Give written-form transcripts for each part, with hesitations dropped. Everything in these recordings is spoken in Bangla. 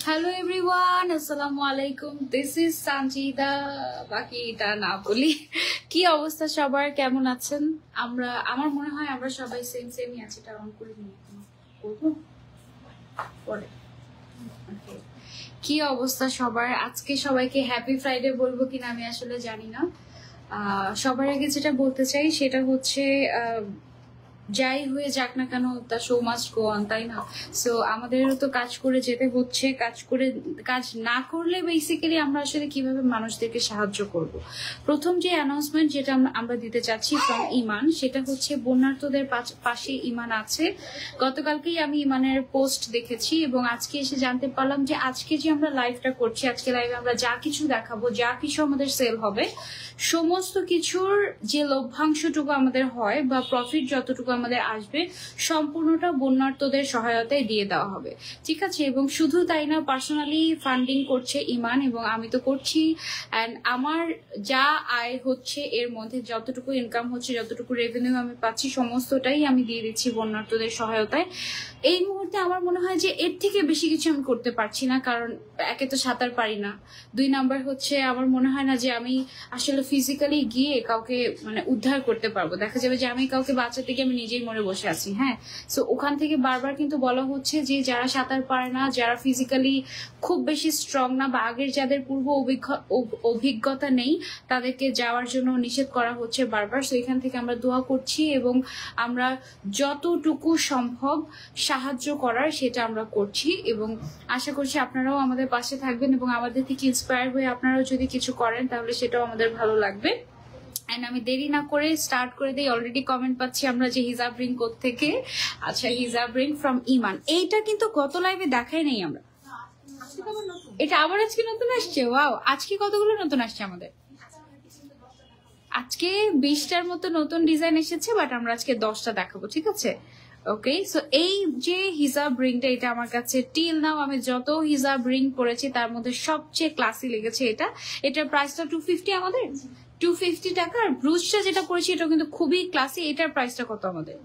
হ্যালো এভরিওয়ান, আসসালামু আলাইকুম। This is Sanjida. বাকি এটা না বলি। কি অবস্থা সবার, কেমন আছেন? আমার মনে হয় আমরা সবাই সেমই আছি। এটা অন করে নিয়ে করবো পরে। কি অবস্থা সবার? আজকে সবাইকে হ্যাপি ফ্রাইডে বলবো কিনা আমি আসলে জানি না। সবার আগে যেটা বলতে চাই সেটা হচ্ছে যাই হয়ে যাক না কেন, তা শো মাস্ট গো অন, তাই না? সো আমাদেরও তো কাজ করে যেতে হচ্ছে। কাজ না করলে বেসিক্যালি আমরা আসলে কিভাবে মানুষদেরকে সাহায্য করব? প্রথম যে অ্যানাউন্সমেন্ট যেটা আমরা দিতে চাচ্ছি ফ্রম ইমান, সেটা হচ্ছে বন্যার্তদের পাশে ইমান আছে। গতকালকেই আমি ইমানের পোস্ট দেখেছি এবং আজকে এসে জানতে পারলাম যে আজকে যে আমরা লাইভটা করছি, আজকে লাইভে আমরা যা কিছু দেখাবো, যা কিছু আমাদের সেল হবে, সমস্ত কিছুর যে লভ্যাংশটুকু আমাদের হয় বা প্রফিট যতটুকু আমাদের আসবে, সম্পূর্ণটা বন্যার্তদের সহায়তায় দিয়ে দেওয়া হবে, ঠিক আছে? এবং শুধু তাই না, পার্সোনালি ফান্ডিং করছে ইমান এবং আমি তো করছি। অ্যান্ড আমার যা আয় হচ্ছে, এর মধ্যে যতটুকু ইনকাম হচ্ছে, যতটুকু রেভিনিউ আমি পাচ্ছি, সমস্তটাই আমি দিয়ে দিচ্ছি বন্যার্তদের সহায়তায়। এই মুহূর্তে আমার মনে হয় যে এর থেকে বেশি কিছু আমি করতে পারছি না, কারণ একে তো সাঁতার পারি না, 2 নাম্বার হচ্ছে আমার মনে হয় না যে আমি আসলে ফিজিক্যালি গিয়ে কাউকে উদ্ধার করতে পারবো। দেখা যাবে যে আমি কাউকে বাঁচাতে গিয়ে আমি নিজেই মরে বসে আছি। হ্যাঁ, সো ওখান থেকে বারবার কিন্তু বলা হচ্ছে যে যারা সাঁতার পারে না, যারা ফিজিক্যালি খুব বেশি স্ট্রং না, বা আগের যাদের পূর্ব অভিজ্ঞতা নেই, তাদেরকে যাওয়ার জন্য নিষেধ করা হচ্ছে বারবার। সো এখান থেকে আমরা দোয়া করছি এবং আমরা যতটুকু সম্ভব সাহায্য করার সেটা আমরা করছি এবং আশা করছি আপনারাও আমাদের পাশে থাকবেন এবং আমাদের থেকে ইন্সপায়ার হয়ে আপনারাও যদি কিছু করেন তাহলে সেটাও আমাদের ভালো লাগবে। এন্ড আমি দেরি না করে স্টার্ট করে দিই। অলরেডি কমেন্ট পাচ্ছি আমরা যে হিজাব রিং থেকে। আচ্ছা, হিজাব রিং ফ্রম ইমান, এইটা কিন্তু গত লাইভে দেখাই নেই আমরা। এটা আবার আজকে নতুন আসছে। ওয়াও, আজকে কতগুলো নতুন আসছে আমাদের? আজকে 20টার মতো নতুন ডিজাইন এসেছে, বাট আমরা আজকে 10টা দেখাবো, ঠিক আছে? ওকে, সো এই যে হিজাব রিংটা, এটা আমার কাছে টিল নাও আমি যত হিজাব রিং পরেছি তার মধ্যে সবচেয়ে ক্লাসি লেগেছে এটা। এটার প্রাইসটা 250 আমাদের, 250 টাকা। আর ব্রুজটা যেটা পরেছি এটা কিন্তু খুবই ক্লাসি। এটার প্রাইসটা কত আমাদের?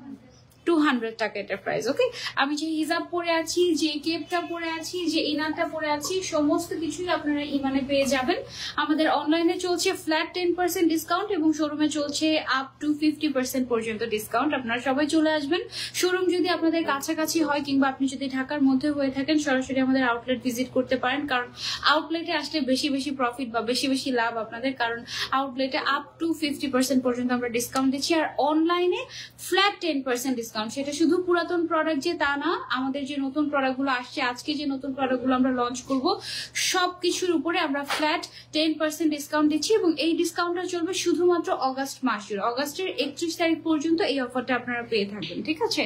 200 টাকা এটার প্রাইস। ওকে, আমি যে হিজাব পরে আছি, যে কেপটা পরে আছি, যে ইনারটা পরে আছি, সমস্ত কিছুই আপনারা ইমানে পেয়ে যাবেন। আমাদের অনলাইনে চলছে ফ্ল্যাট 10% ডিসকাউন্ট এবং শোরুমে চলছে আপ টু 50% পর্যন্ত ডিসকাউন্ট। আপনারা সবাই চলে আসবেন। শোরুম যদি আপনাদের কাছাকাছি হয় কিংবা আপনি যদি ঢাকার মধ্যে হয়ে থাকেন, সরাসরি আমাদের আউটলেট ভিজিট করতে পারেন, কারণ আউটলেটে আসলে বেশি প্রফিট বা বেশি লাভ আপনাদের, কারণ আউটলেটে আপ টু 50% পর্যন্ত আমরা ডিসকাউন্ট দিচ্ছি। আর অনলাইনে ফ্ল্যাট 10% ডিসকাউন্ট। সেটা শুধু পুরাতন প্রোডাক্ট যে তা না, আমাদের যে নতুন প্রোডাক্টগুলো আসছে, আজকে যে নতুন প্রোডাক্টগুলো আমরা লঞ্চ করব, সবকিছুর উপরে আমরা ফ্ল্যাট 10% ডিসকাউন্ট দিচ্ছি এবং এই ডিসকাউন্টটা চলবে শুধুমাত্র অগাস্ট মাস জুড়ে। অগাস্টের 31 তারিখ পর্যন্ত এই অফারটা আপনারা পেয়ে থাকবেন, ঠিক আছে?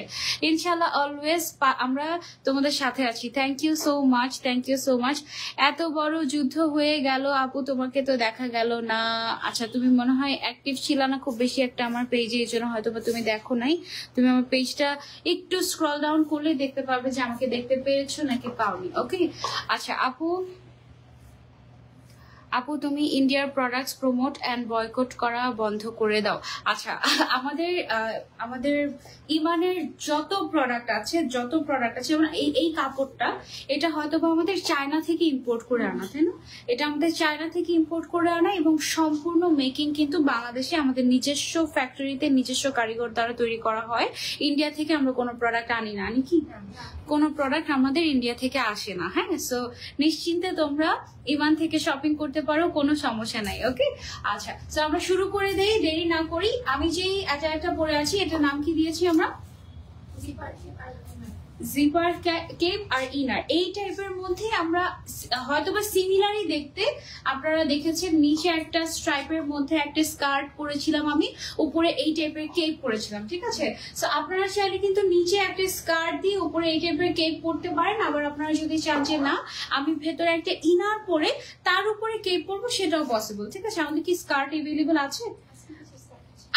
ইনশাআল্লাহ অলওয়েজ আমরা তোমাদের সাথে আছি। Thank you so much, thank you so much. এত বড় যুদ্ধ হয়ে গেল আপু, তোমাকে তো দেখা গেল না। আচ্ছা, তুমি মনে হয় অ্যাক্টিভ ছিল না খুব বেশি একটা আমার পেজে, এই জন্য হয়তো তুমি দেখো নাই। তুমি আমার পেজটা একটু স্ক্রল ডাউন করলে দেখতে পারবে যে আমাকে দেখতে পেয়েছো নাকি পাওনি। ওকে, আচ্ছা আপু তুমি ইন্ডিয়ার প্রোডাক্টস প্রমোট এন্ড বয়কট করা বন্ধ করে দাও। আচ্ছা, আমাদের ইমানের যত প্রোডাক্ট আছে যেমন এই কাপড়টা, এটা হয়তো বা আমাদের চায়না থেকে ইম্পোর্ট করে আনা, তাই না? এটা আমাদের চায়না থেকে ইম্পোর্ট করে আনা এবং সম্পূর্ণ মেকিং কিন্তু বাংলাদেশে আমাদের নিজস্ব ফ্যাক্টরিতে নিজস্ব কারিগর দ্বারা তৈরি করা হয়। ইন্ডিয়া থেকে আমরা কোনো প্রোডাক্ট আনি না। আনি কি? কোনো প্রোডাক্ট আমাদের ইন্ডিয়া থেকে আসে না। হ্যাঁ, সো নিশ্চিন্তে তোমরা ইমান থেকে শপিং করতে পারো, কোনো সমস্যা নাই। ওকে, আচ্ছা, তো আমরা শুরু করে দেই, দেরি না করি। আমি যেই একটা পরে আছি, এটার নাম কি দিয়েছি আমরা? জিপার কেপ আর ইনার। এই টাইপের মধ্যে আমরা হয়তোবা সিমিলারই দেখতে। আপনারা দেখেছেন নিচে একটা স্ট্রাইপের মধ্যে একটা স্কার্ট পরেছিলাম আমি, উপরে এই টাইপের কেপ পরেছিলাম, ঠিক আছে? সো আপনারা চাইলে কিন্তু নিচে একটা স্কার্ট দিয়ে উপরে এই টাইপের কেপ পরতে পারেন। আবার আপনারা যদি চান যে না, আমি ভেতরে একটা ইনার পরে তার উপরে কেপ পরবো, সেটাও পসিবল, ঠিক আছে? আমাদের কি স্কার্ট এভেলেবল আছে?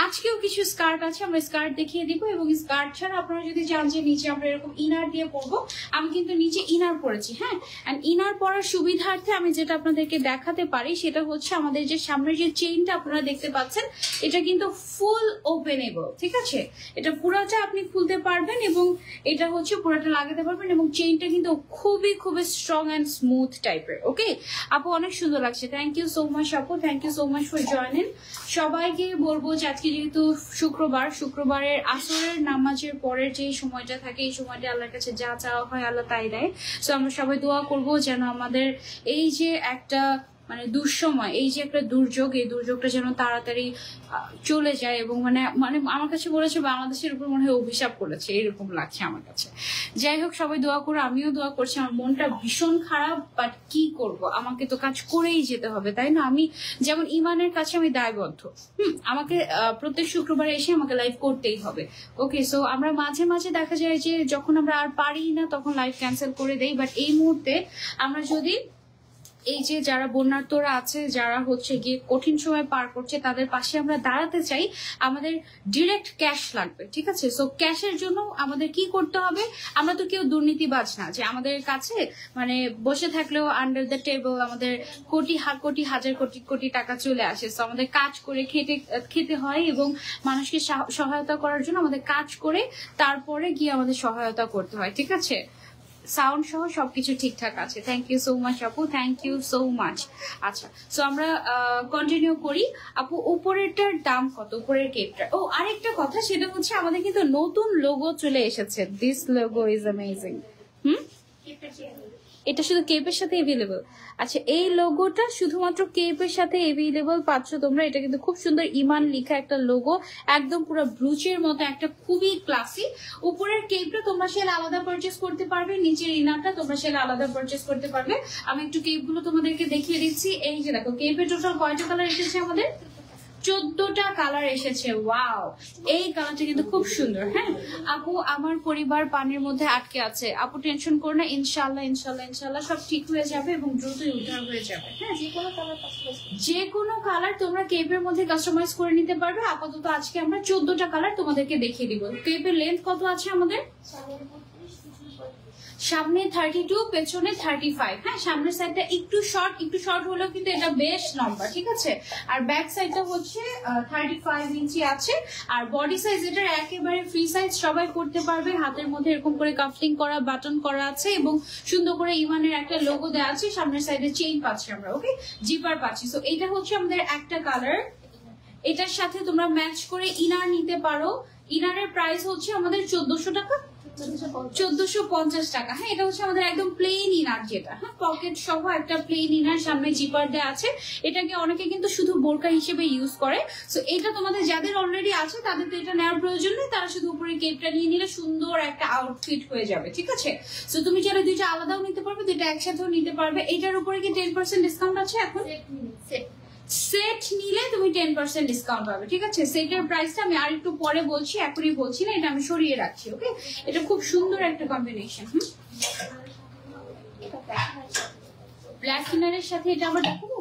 আজকেও কিছু স্কার্ট আছে, আমরা স্কার্ট দেখিয়ে দিব। এবং স্কার্ট ছাড়া আপনারা যদি চান যে নিচে আমরা এরকম ইনার দিয়ে পরবো, আমি কিন্তু নিচে ইনার পরেছি। হ্যাঁ, এন্ড ইনার পরার সুবিধার্থে আমি যেটা আপনাদেরকে দেখাতে পারি সেটা হচ্ছে আমাদের যে সামনের যে চেইনটা আপনারা দেখতে পাচ্ছেন, এটা কিন্তু ফুল ওপেনেবল। ঠিক আছে, এটা পুরোটা আপনি খুলতে পারবেন এবং এটা হচ্ছে পুরোটা লাগাতে পারবেন, এবং চেইনটা কিন্তু খুবই খুবই স্ট্রং অ্যান্ড স্মুথ টাইপের। ওকে আপু, অনেক সুন্দর লাগছে। থ্যাংক ইউ সো মাচ আপু, thank you so much for joining. সবাইকে বলবো যে আজকে যেহেতু শুক্রবারের আসরের নামাজের পরের যে সময়টা থাকে, এই সময়টা আল্লাহর কাছে যা চাওয়া হয় আল্লাহ তাই দেয়। সো আমরা সবাই দোয়া করবো যেন আমাদের এই যে একটা মানে দুঃসময়, এই যে একটা দুর্যোগ, এই দুর্যোগটা যেন তাড়াতাড়ি চলে যায়। এবং মানে মানে আমার কাছে বলেছে বাংলাদেশের উপর মনে হয় অভিশাপ করেছে, এরকম লাগছে আমার কাছে। যাই হোক, সবাই দোয়া করো, আমিও দোয়া করছি। আমার মনটা ভীষণ খারাপ, বাট কি করব, আমাকে তো কাজ করেই যেতে হবে, তাই না? আমি যেমন ইমানের কাছে আমি দায়বদ্ধ। আমাকে প্রত্যেক শুক্রবারে এসে আমাকে লাইভ করতেই হবে। ওকে, সো আমরা মাঝে মাঝে দেখা যায় যে যখন আমরা আর পারি না তখন লাইভ ক্যান্সেল করে দেই। বাট এই মুহূর্তে আমরা যদি এই যে যারা বন্যার্তরা আছে, যারা হচ্ছে গিয়ে কঠিন সময় পার করছে, তাদের পাশে আমরা দাঁড়াতে চাই, আমাদের ডিরেক্ট ক্যাশ লাগবে। ঠিক আছে, সো ক্যাশের জন্য আমাদের কি করতে হবে? আমরা তো কেউ দুর্নীতিবাজ না যে আমাদের কাছে মানে বসে থাকলেও আন্ডার দ্য টেবল আমাদের কোটি হাজার কোটি টাকা চলে আসে। সো আমাদের কাজ করে খেতে হয় এবং মানুষকে সহায়তা করার জন্য আমাদের কাজ করে তারপরে গিয়ে আমাদের সহায়তা করতে হয়। ঠিক আছে, সাউন্ড সহ সবকিছু ঠিকঠাক আছে। থ্যাংক ইউ সো মাচ আপু, থ্যাংক ইউ সো মাচ। আচ্ছা, সো আমরা কন্টিনিউ করি। আপু, উপরেরটার দাম কত? উপরের কেপটা। ও, আরেকটা কথা, সেটা হচ্ছে আমাদের কিন্তু নতুন লোগো চলে এসেছে। This logo is amazing. এটা শুধু কেপের সাথে এভেলেবল। আচ্ছা, এই লোগোটা শুধুমাত্র কেপের সাথে এভেলেবল পাচ্ছ তোমরা। এটা কিন্তু খুব সুন্দর ইমান লেখা একটা লোগো, একদম পুরো ব্রুচের মতো, একটা খুবই ক্লাসি। উপরের কেপটা তোমরা সেটা আলাদা পারচেস করতে পারবে, নিচের ইনারটা তোমরা সেটা আলাদা পারচেস করতে পারবে। আমি একটু কেপগুলো তোমাদেরকে দেখিয়ে দিচ্ছি। এই যে দেখো, কেপের টোটাল কয়টা কালার এসেছে আমাদের? 14টা কালার এসেছে। ওয়াও, এই কালারটা কিন্তু খুব সুন্দর। হ্যাঁ আপু, আমার পরিবার পানির মধ্যে আটকে আছে। আপু টেনশন করো না, ইনশাল্লাহ ইনশাল্লাহ ইনশাল্লাহ সব ঠিক হয়ে যাবে এবং দ্রুতই উদ্ধার হয়ে যাবে। হ্যাঁ, যে কোনো কালার তোমরা কেপের মধ্যে কাস্টমাইজ করে নিতে পারবে। আপাতত আজকে আমরা 14টা কালার তোমাদেরকে দেখিয়ে দিব। কেপের লেন্থ কত আছে আমাদের? সামনে 32, পেছনে 35। হ্যাঁ, সামনের সাইডটা একটু শর্ট হলেও কিন্তু এটা বেশ লম্বা। ঠিক আছে, আর ব্যাক সাইডটা হচ্ছে 35 ইঞ্চি আছে। আর বডি সাইজ এটার একেবারে ফ্রি সাইজ, সবাই করতে পারবে। হাতের মধ্যে এরকম করে কাফলিং করা, বাটন করা আছে এবং সুন্দর করে ইমানের একটা লোগো দেওয়া আছে। সামনের সাইডে চেইন পাচ্ছি আমরা, ওকে, জিপার পাচ্ছি। সো এটা হচ্ছে আমাদের একটা কালার। এটার সাথে তোমরা ম্যাচ করে ইনার নিতে পারো। ইনারের প্রাইস হচ্ছে আমাদের 1400 টাকা, 1450 টাকা। হ্যাঁ, এটা হচ্ছে আমাদের একদম প্লেন ইনার, যেটা হ্যাঁ পকেট সহ একটা প্লেন ইনার, সামনে জিপার দেওয়া আছে। এটাকে অনেকে কিন্তু শুধু বোরকা হিসেবে ইউজ করে। সো এটা তোমাদের যাদের অলরেডি আছে তাদের তো এটা নেওয়ার প্রয়োজন নেই, তারা শুধু উপরে কেপটা নিয়ে নিলে সুন্দর একটা আউটফিট হয়ে যাবে। ঠিক আছে, সো তুমি চাইলে দুইটা আলাদাও নিতে পারবে, দুইটা একসাথেও নিতে পারবে। এটার উপরে কি 10% ডিসকাউন্ট আছে এখন? সেট নিলে তুমি 10% ডিসকাউন্ট পাবে। ঠিক আছে, সেটের প্রাইসটা আমি আর একটু পরে বলছি, এখনই বলছি না, এটা আমি সরিয়ে রাখছি। ওকে, এটা খুব সুন্দর একটা কম্বিনেশন। ব্ল্যাক ইনারের সাথে এটা আমরা দেখাবো।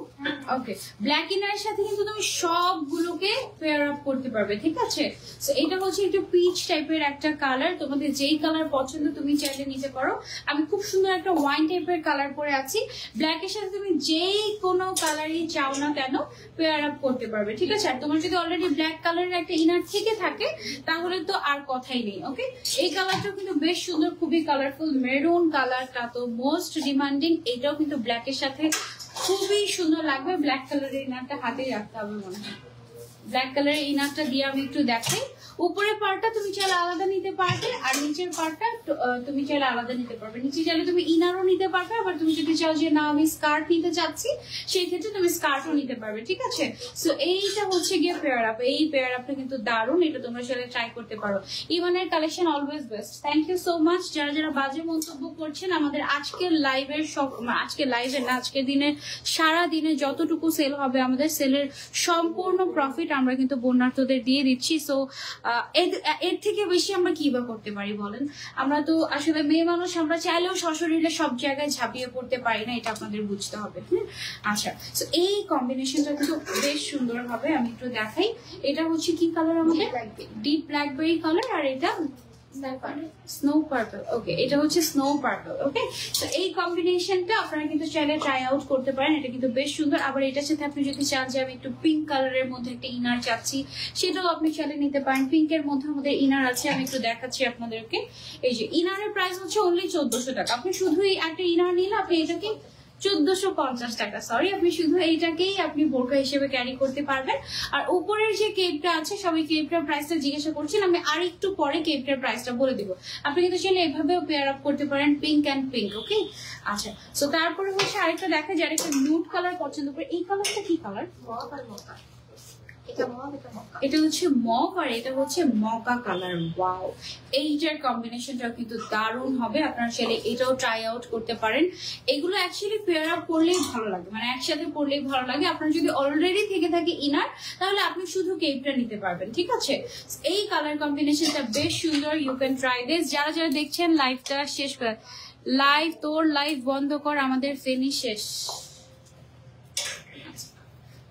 ওকে, ব্ল্যাক ইনারের সাথে কিন্তু তুমি সবগুলোকে পেয়ার আপ করতে পারবে। ঠিক আছে, সো এটা হচ্ছে একটু পিচ টাইপের একটা কালার। তোমাদের যেই কালার পছন্দ তুমি চাইলে নিতে পারো। আমি খুব সুন্দর একটা ওয়াইন টাইপের কালার পরে আছি। ব্ল্যাকের সাথে তুমি যেই কোনো কালারই চাও না কেন পেয়ার আপ করতে পারবে। ঠিক আছে, আর তোমার যদি অলরেডি ব্ল্যাক কালারের একটা ইনার থেকে থাকে তাহলে তো আর কথাই নেই। ওকে, এই কালারটাও কিন্তু বেশ সুন্দর, খুবই কালারফুল। মেরুন কালারটা তো মোস্ট ডিমান্ডিং, এটাও কিন্তু ব্ল্যাকের সাথে খুবই সুন্দর লাগবে। ব্ল্যাক কালারের ইনারটা হাতেই রাখতে হবে মনে হয়। ব্ল্যাক কালারের ইনারটা দিয়ে আমি একটু দেখাই। উপরের পার্টটা তুমি চাইলে আলাদা নিতে পারবে, আর নিচের পার্টটা তুমি চাইলে আলাদা নিতে পারবে। নিচে চাইলে তুমি ইনারও নিতে পারবে, আবার তুমি যদি চাও যে না আমি স্কার্ট নিতে চাচ্ছি, সেই ক্ষেত্রে তুমি স্কার্টও নিতে পারবে। ঠিক আছে, সো এইটা হচ্ছে গিয়ে পেয়ার আপ। এই পেয়ার আপটা কিন্তু দারুণ, এটা তোমরা চাইলে ট্রাই করতে পারো। ইমানের collection always best. Thank you so much যারা যারা বাজে মন্তব্য করছেন। আমাদের আজকের লাইভের সব, আজকের লাইভের না, আজকের দিনে সারা দিনে যতটুকু সেল হবে আমাদের সেলের সম্পূর্ণ প্রফিট আমরা কিন্তু বন্যার্থদের দিয়ে দিচ্ছি। সো এর থেকে বেশি আমরা কি বা করতে পারি বলেন? আমরা তো আসলে মেয়ে মানুষ, আমরা চাইলেও সশরীরে সব জায়গায় ঝাঁপিয়ে পড়তে পারি না, এটা আপনাদের বুঝতে হবে। আচ্ছা, তো এই কম্বিনেশনটা কিন্তু বেশ সুন্দর হবে। আমি একটু দেখাই, এটা হচ্ছে কি কালার আমাদের? ডিপ ব্ল্যাকবেরি কালার, আর এটা স্নো পার্পল। ওকে, এটা হচ্ছে স্নো পার্পল। ওকে, তো এই কম্বিনেশনটা আপনারা কিন্তু চাইলে ট্রাই আউট করতে পারেন, এটা কিন্তু বেশ সুন্দর। আবার এটার সাথে আপনি যদি চান যে আমি একটু পিঙ্ক কালারের মধ্যে একটা ইনার চাচ্ছি, সেটাও আপনি চাইলে নিতে পারেন। পিঙ্কের মধ্যে আমাদের ইনার আছে, আমি একটু দেখাচ্ছি আপনাদেরকে। এই যে ইনারের প্রাইস হচ্ছে অনলি 1400 টাকা। আপনি শুধুই একটা ইনার নিলে আপনি এটাকে 1450 টাকা, সরি, আপনি শুধু এইটাকেই আপনি বোরকা হিসেবে ক্যারি করতে পারবেন। আর উপরের যে কেপটা আছে, সবাই কেপটার প্রাইসটা জিজ্ঞাসা করছেন, আমি আর একটু পরে কেপটার প্রাইসটা বলে দিব। আপনি কিন্তু চাইলে এভাবেও পেয়ার আপ করতে পারেন, পিঙ্ক অ্যান্ড পিঙ্ক। ওকে, আচ্ছা, তো তারপরে হচ্ছে আরেকটা দেখা যায়, একটা নুড কালার পছন্দ করে। এই কালারটা কি কালার? এটা হচ্ছে মভ, আর এটা হচ্ছে মকা কালার। ওয়াও, এইটার কম্বিনেশনটাও কিন্তু দারুণ হবে। আপনারা চাইলে এটাও ট্রাই আউট করতে পারেন। এগুলো অ্যাকচুয়ালি পেয়ার আপ করলেই ভালো লাগে, মানে একসাথে পরলেই ভালো লাগে। আপনার যদি অলরেডি থেকে থাকে ইনার, তাহলে আপনি শুধু কেপটা নিতে পারবেন। ঠিক আছে, এই কালার কম্বিনেশনটা বেশ সুন্দর। You can try this. যারা যারা দেখছেন লাইভটা শেষ করে, লাইভ তোর লাইভ বন্ধ কর, আমাদের ফেনি শেষ।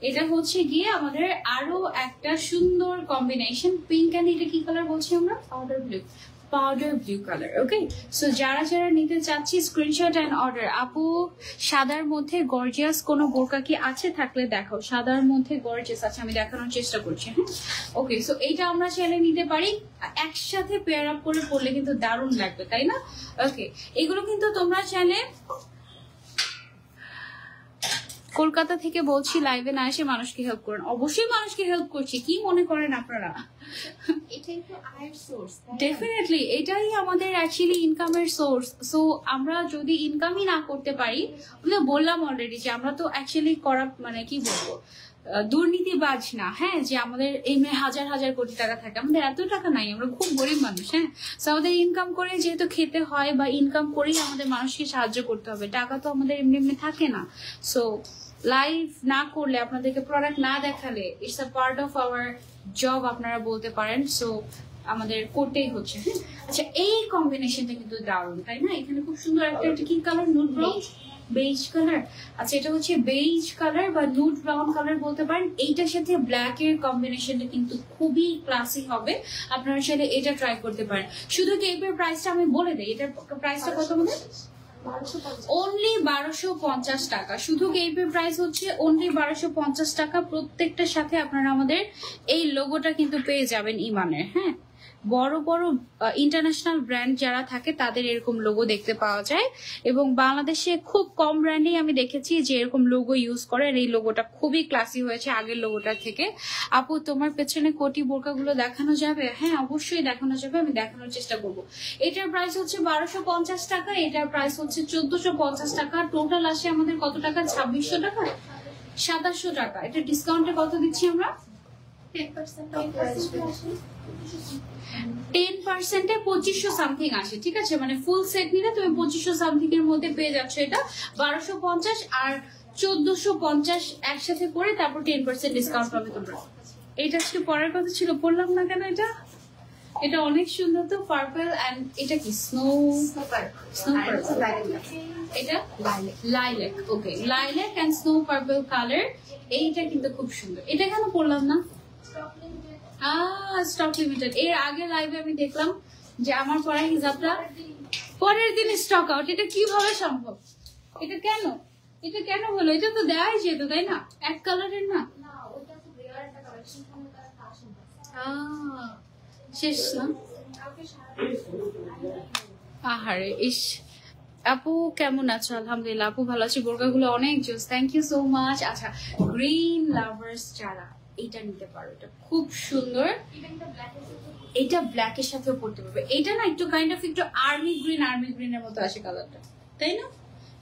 এটা হচ্ছে গিয়ে আমাদের আরো একটা সুন্দর কম্বিনেশন, পিঙ্ক এন্ড এটা কি কালার বলছি আমরা? Powder blue colour. Okay, so যারা যারা নিতে চাচ্ছি স্ক্রিনশট এন্ড অর্ডার। আপু, সাদার মধ্যে গর্জিয়াস কোনো বোরকা কি আছে? থাকলে দেখাও। সাদার মধ্যে গর্জিয়াস আছে, আমি দেখানোর চেষ্টা করছি। হ্যাঁ, ওকে, সো এইটা আমরা চাইলে নিতে পারি। একসাথে পেয়ার আপ করে পরলে কিন্তু দারুণ লাগবে, তাই না? ওকে, এগুলো কিন্তু তোমরা চাইলে, কলকাতা থেকে বলছি, লাইভে না এসে মানুষকে হেল্প করেন। অবশ্যই মানুষকে হেল্প করছি, কি মনে করেন আপনারা? এটাই তো আয়ের সোর্স। ডেফিনেটলি এটাই আমাদের অ্যাকচুয়ালি ইনকামের সোর্স। সো আমরা যদি ইনকামই না করতে পারি, বললাম অলরেডি যে আমরা তো অ্যাকচুয়ালি মানে কি বলবো, দুর্নীতিবাজ না। হ্যাঁ, যে আমাদের এই হাজার হাজার কোটি টাকা থাকে, আমাদের এত টাকা নাই, আমরা খুব গরিব মানুষ। হ্যাঁ, সো আমাদের ইনকাম করে যেহেতু খেতে হয়, বা ইনকাম করেই আমাদের মানুষকে সাহায্য করতে হবে, টাকা তো আমাদের এমনি এমনি থাকে না। সো লাইভ না করলে, আপনাদেরকে প্রোডাক্ট না দেখালে, it's a part of our job আপনারা বলতে পারেন। সো আমাদের করতেই হচ্ছে। হ্যাঁ, আচ্ছা, এই কম্বিনেশনটা কিন্তু দারুণ, তাই না? এখানে খুব সুন্দর একটা কি colour? Nude brown, beige colour. আচ্ছা, এটা হচ্ছে বেজ কালার বা নুড ব্রাউন কালার বলতে পারেন। এইটার সাথে ব্ল্যাক এর কম্বিনেশনটা কিন্তু খুবই ক্লাসি হবে। আপনারা চাইলে এটা ট্রাই করতে পারেন। শুধু কেপের প্রাইসটা আমি বলে দিই, এটার প্রাইসটা কত আমাদের? অনলি 1250 টাকা। শুধু কেপের প্রাইস হচ্ছে অনলি 1250 টাকা। প্রত্যেকটার সাথে আপনারা আমাদের এই লোগোটা কিন্তু পেয়ে যাবেন ইমানের। হ্যাঁ, বড় বড় ইন্টারন্যাশনাল ব্র্যান্ড যারা থাকে তাদের এরকম লোগো দেখতে পাওয়া যায়, এবং বাংলাদেশে খুব কম ব্র্যান্ডেই আমি দেখেছি যে এরকম লোগো ইউজ করে। আর এই লোগোটা খুবই ক্লাসি হয়েছে আগের লোগোটার থেকে। আপু, তোমার পেছনে কোটি বোরকাগুলো দেখানো যাবে? হ্যাঁ, অবশ্যই দেখানো যাবে, আমি দেখানোর চেষ্টা করব। এটার প্রাইস হচ্ছে 1250 টাকা, এটার প্রাইস হচ্ছে 1450 টাকা। টোটাল আসে আমাদের কত টাকা? 2600 টাকা, 2700 টাকা। এটা ডিসকাউন্টে কত দিচ্ছি আমরা? 10%-এ 2500 সামথিং আসে। ঠিক আছে, মানে ফুল সেট নিলে তুমি 2500 সামথিং এর মধ্যে পেয়ে যাচ্ছ এটা। 1250 আর 1450 একসাথে করে, তারপর 10% ডিসকাউন্ট পাবে তোমরা। এটা আজকে পরের কথা ছিল, পড়লাম না কেন? এটা অনেক সুন্দর তো, পার্পল এন্ড এটা কি? Snow purple. এটা lilac. Okay, lilac and snow purple colour. এইটা কিন্তু খুব সুন্দর। এটা কেন পড়লাম না? Stock limited. এর আগে লাইভে আমি দেখলাম যে আমার পরা হিজাবটা পরের দিন স্টক আউট। এটা কিভাবে সম্ভব? এটা কেন হলো? এটা তো দেওয়াই যেত, তাই না? এক কালারের না, শেষ না? আহারে, ইস। আপু কেমন আছো? আলহামদুলিল্লাহ আপু ভালো আছি। বোরকাগুলো অনেক জোস, থ্যাংক ইউ সো মাচ। আচ্ছা, গ্রিন লাভার্স যারা, এটা নিতে পারো, এটা খুব সুন্দর। এটা ব্ল্যাক এর সাথেও পড়তে পারবে। এটা না একটু কাইন্ড অফ একটু আর্মি গ্রিনের মতো আসে কালারটা, তাই না?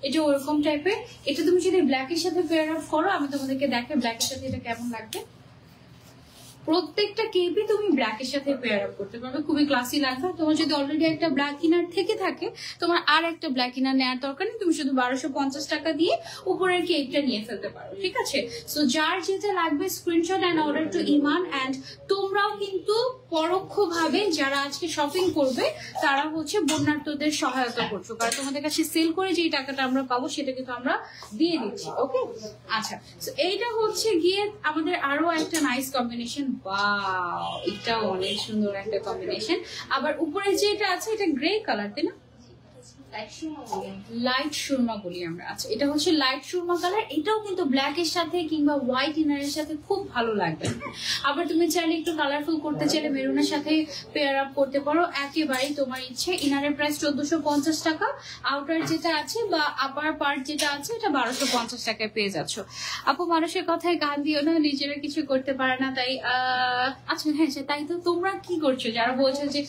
এটা ওরকম টাইপের। এটা তুমি যদি ব্ল্যাক এর সাথে পেয়ার আপ করো, আমি তোমাদেরকে দেখে ব্ল্যাক এর সাথে এটা কেমন লাগবে। প্রত্যেকটা কেপই তুমি ব্ল্যাকের সাথে পেয়ার আপ করতে পারবে, খুবই ক্লাসি লাগবে। তোমার যদি অলরেডি একটা ব্ল্যাক ইনার থেকে থাকে, তোমার আর একটা ব্ল্যাক ইনার নেওয়ার দরকার নেই, তুমি শুধু 1250 টাকা দিয়ে উপরের কেপটা নিয়ে ফেলতে পারো, ঠিক আছে? সো যার যেটা লাগবে screenshot and order to Iman. And তোমরাও কিন্তু পরোক্ষভাবে যারা আজকে শপিং করবে তারা হচ্ছে বন্যার্থদের সহায়তা করছো, কারণ তোমাদের কাছে সেল করে যে টাকাটা আমরা পাবো সেটা কিন্তু আমরা দিয়ে দিচ্ছি। ওকে, আচ্ছা, তো এইটা হচ্ছে গিয়ে আমাদের আরো একটা নাইস কম্বিনেশন। ওয়াও, এটা অনেক সুন্দর একটা কম্বিনেশন। আবার উপরে যেটা আছে এটা গ্রে কালার, তাই না? লাইট সুরমা বলি আমরা। আচ্ছা, এটা হচ্ছে লাইট সুরমা কালার। এটাও কিন্তু ব্ল্যাক এর সাথে কিংবা হোয়াইট ইনারের সাথে খুব ভালো লাগবে। আবার তুমি চাইলে একটু কালারফুল করতে চাইলে মেরুনের সাথে পেয়ার আপ করতে পারো, একেবারেই তোমার ইচ্ছে। ইনারের প্রাইস 1450 টাকা, আউটার যেটা আছে বা আপার পার্ট যেটা আছে এটা 1250 টাকায় পেয়ে যাচ্ছ। আপু মানুষের কথায় গান দিও না, নিজেরা কিছু করতে পারে না তাই। আচ্ছা হ্যাঁ, তাই তো তোমরা কি করছো যারা বলছো যে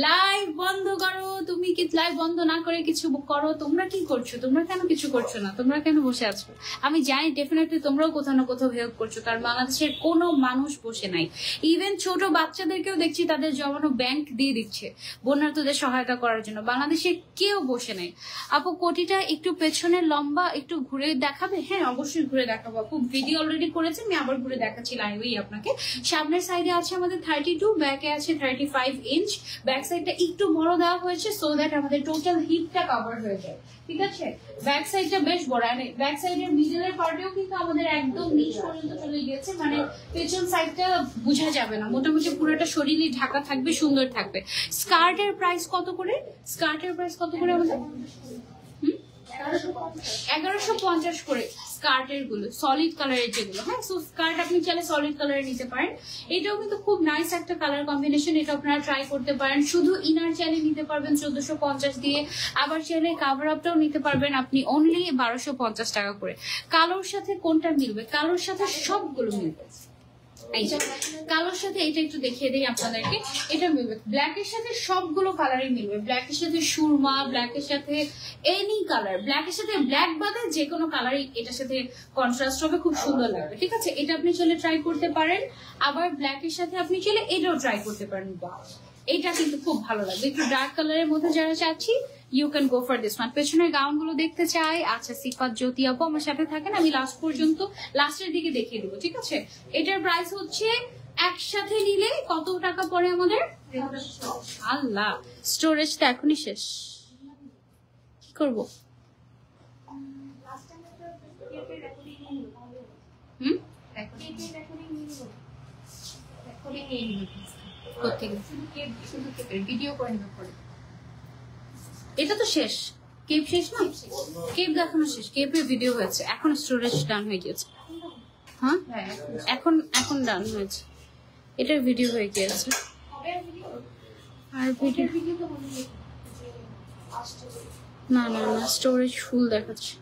লাইভ বন্ধ করো, তুমি কি লাইভ বন্ধ না করে কিছু করো? তোমরা কি করছো? তোমরা কেন কিছু করছো না? তোমরা কেন বসে আছো? আমি জানি ডেফিনেটলি তোমরাও কোথাও না কোথাও হেল্প করছো, কারণ বাংলাদেশের কোনো মানুষ বসে নাই। ইভেন ছোট বাচ্চাদেরকেও দেখছি তাদের জমানো ব্যাংক দিয়ে দিচ্ছে বন্যার্থদের সহায়তা করার জন্য। বাংলাদেশে কেউ বসে নাই। আপু কোটিটা একটু পেছনে লম্বা, একটু ঘুরে দেখাবে? হ্যাঁ অবশ্যই ঘুরে দেখাবো আপু, ভিডিও অলরেডি করেছি, আমি আবার ঘুরে দেখাচ্ছি লাইভেই আপনাকে। সামনের সাইডে আছে আমাদের 32, ব্যাকে আছে 35 ইঞ্চ। ব্যাক সাইডটা একটু বড় দেওয়া হয়েছে সো দ্যাট আমাদের টোটাল হিপটা কভার হয়ে যায়, ঠিক আছে? ব্যাক সাইডটা বেশ বড়, ব্যাক সাইডের মিডলের পার্টেও কিন্তু আমাদের একদম নিচ পর্যন্ত চলে গিয়েছে, মানে পেছন সাইডটা বোঝা যাবে না, মোটামুটি পুরোটা শরীরই ঢাকা থাকবে, সুন্দর থাকবে। স্কার্টের প্রাইস কত করে? স্কার্টের প্রাইস কত করে আমাদের? 1150 করে স্কার্টের গুলো, সলিড কালারের যেগুলো। হ্যাঁ, সো স্কার্ট আপনি চাইলে সলিড কালারে নিতে পারেন। এটাও কিন্তু খুব নাইস একটা কালার কম্বিনেশন, এটা আপনারা ট্রাই করতে পারেন। শুধু ইনার চাইলে নিতে পারবেন 1450 দিয়ে, আবার চাইলে কাভার আপটাও নিতে পারবেন আপনি অনলি 1250 টাকা করে। কালোর সাথে কোনটা মিলবে? কালোর সাথে সবগুলো মিলবে। কালোর সাথে এটা একটু দেখিয়ে দিই আপনাদেরকে, এটা মিলবে। ব্ল্যাকের সাথে সবগুলো কালারই মিলবে, ব্ল্যাকের সাথে সুরমা, ব্ল্যাকের সাথে এনি কালার, ব্ল্যাকের সাথে ব্ল্যাক বাদে যে কোনো কালারই এটার সাথে কন্ট্রাস্ট হবে, খুব সুন্দর লাগবে, ঠিক আছে? এটা আপনি চাইলে ট্রাই করতে পারেন। আবার ব্ল্যাকের সাথে আপনি চাইলে এটাও ট্রাই করতে পারেন। এটা কিন্তু খুব ভালো লাগবে, একটু ডার্ক কালারের মধ্যে যারা চাচ্ছি you can go for this one. পেছনের গাউন গুলো দেখতে চাই। আচ্ছা, সিফাত জ্যোতি আপু আমার সাথে থাকেন, আমি লাস্ট পর্যন্ত লাস্টের দিকে দেখিয়ে দেবো, ঠিক আছে? এটার প্রাইস হচ্ছে একসাথে নিলে কত টাকা পড়ে আমাদের? আল্লাহ, স্টোরেজ তো এখনই শেষ, কি করবো? ভিডিও করে নেবে পরে। এটা তো শেষ, কেপ শেষ না? কেপ দেখানো শেষ, কেপের ভিডিও হয়েছে, এখন স্টোরেজ ডান হয়ে গিয়েছে। হ্যাঁ এখন এখন ডান হয়েছে, এটার ভিডিও হয়ে গিয়েছে। আর ভিডিও না না না, স্টোরেজ ফুল দেখাচ্ছে।